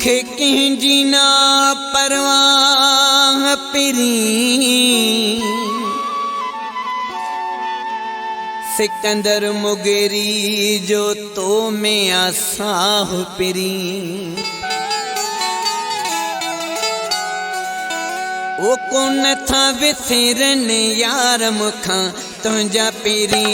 मुखे कंहिंजी ना परवाह पिरी सिकंदर मुगेरी जो तो में आसाह पिरी ओ कोन था विसरन यार मुखां तुंहिंजा पिरी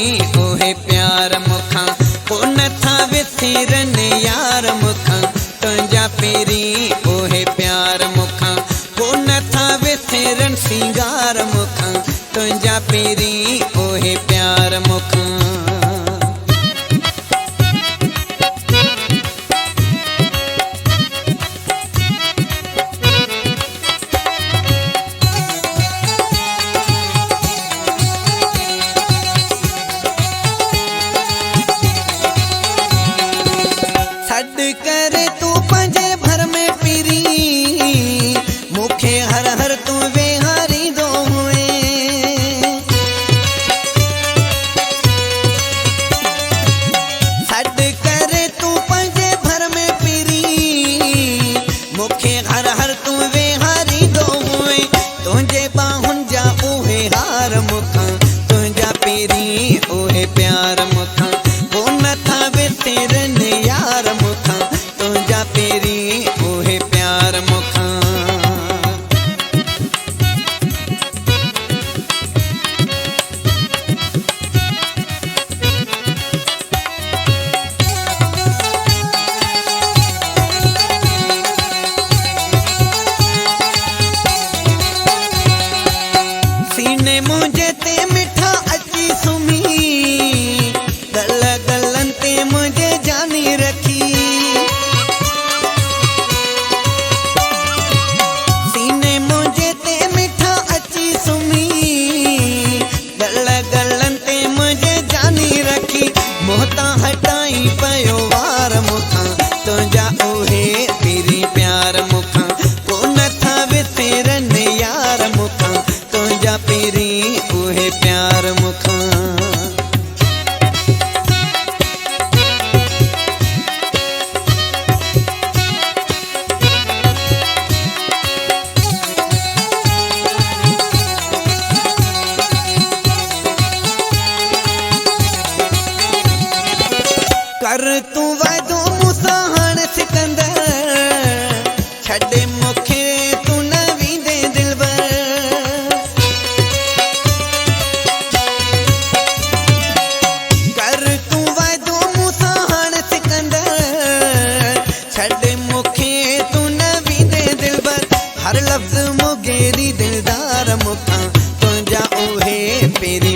ओहे प्यार मुखां कोन था विसरन यार मुखां तुंहिंजा पिरी ओहे प्यार मुखां कोन था विसरन सिंगार मुखां तुंहिंजा पिरी ओहे प्यार मुखां करे तू पंजे भर में पिरी मुखे हर हर तू वेहारी दो हुए सड करे तू पंजे भर में पिरी मुखे हर हर तू वेहारी दो हुए तुझे बाहुन जा उहे हार मुखां तुझा पिरी ओहे प्यार मुखां वो न था विसरन यार मुखां तुंहिंजा पिरी ओहे प्यार मुखां सीने मुंहिंजे ते मिठा अची सुम्ही गल गलन ते मुंहिंजे जानी रखी सीने मुंहिंजे ते मिठा अची सुम्ही गल गलन ते मुंहिंजे जानी रखी मोहतां हटाई पयो वार मुखां तुंहिंजा ओहे पिरी प्यार मुखां कोन था विसरन यार मुखां तुंहिंजा पिरी ओहे प्यार मुखां कर तू वादो मूंसां हाणे सिकंदर छॾे मूंखे तू न वेंदे दिलबर कर तू वादो मूंसां हाणे सिकंदर छॾे मूंखे तू न वेंदे दिलबर हर लफ़्ज़ मुगेरी दिलदार मुखां तुंहिंजा ओहे पिरी